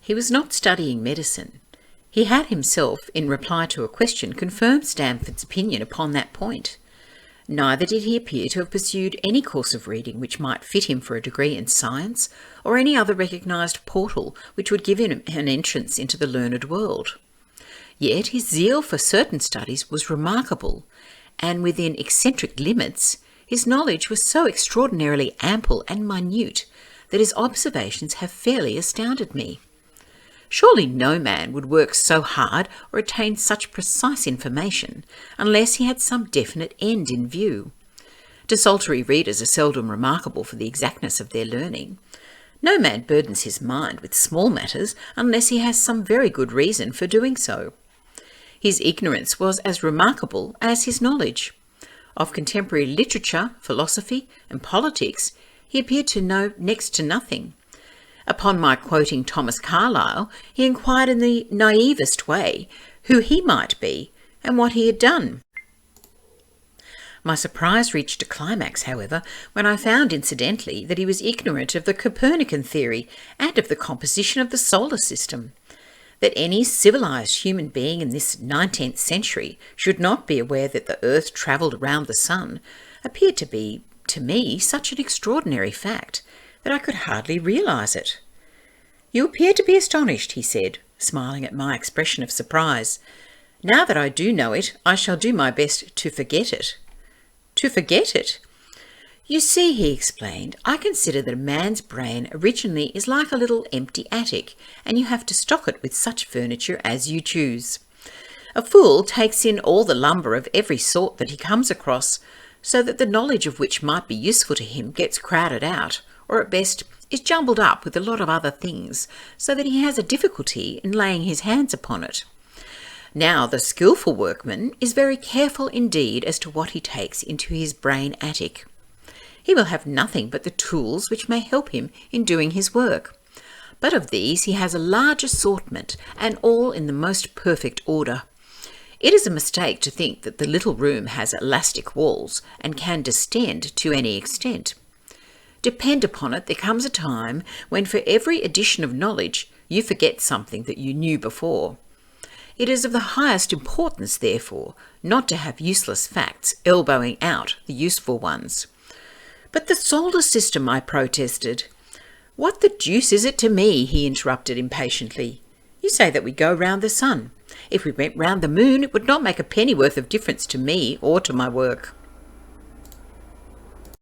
He was not studying medicine. He had himself, in reply to a question, confirmed Stamford's opinion upon that point. Neither did he appear to have pursued any course of reading which might fit him for a degree in science, or any other recognised portal which would give him an entrance into the learned world. Yet his zeal for certain studies was remarkable, and within eccentric limits, his knowledge was so extraordinarily ample and minute that his observations have fairly astounded me. Surely no man would work so hard or attain such precise information unless he had some definite end in view. Desultory readers are seldom remarkable for the exactness of their learning. No man burdens his mind with small matters unless he has some very good reason for doing so. His ignorance was as remarkable as his knowledge. Of contemporary literature, philosophy, and politics, he appeared to know next to nothing. Upon my quoting Thomas Carlyle, he inquired in the naivest way who he might be and what he had done. My surprise reached a climax, however, when I found incidentally that he was ignorant of the Copernican theory and of the composition of the solar system. That any civilised human being in this 19th century should not be aware that the earth travelled round the sun appeared to be, to me, such an extraordinary fact that I could hardly realise it. "You appear to be astonished," he said, smiling at my expression of surprise. "Now that I do know it, I shall do my best to forget it." "To forget it?" "You see," he explained, "I consider that a man's brain originally is like a little empty attic, and you have to stock it with such furniture as you choose. A fool takes in all the lumber of every sort that he comes across, so that the knowledge of which might be useful to him gets crowded out, or at best is jumbled up with a lot of other things, so that he has a difficulty in laying his hands upon it. Now, the skilful workman is very careful indeed as to what he takes into his brain attic. He will have nothing but the tools which may help him in doing his work. But of these he has a large assortment, and all in the most perfect order. It is a mistake to think that the little room has elastic walls and can distend to any extent. Depend upon it, there comes a time when for every addition of knowledge you forget something that you knew before. It is of the highest importance, therefore, not to have useless facts elbowing out the useful ones." "But the solar system," I protested. "What the deuce is it to me?" he interrupted impatiently. "You say that we go round the sun. If we went round the moon, it would not make a pennyworth of difference to me or to my work."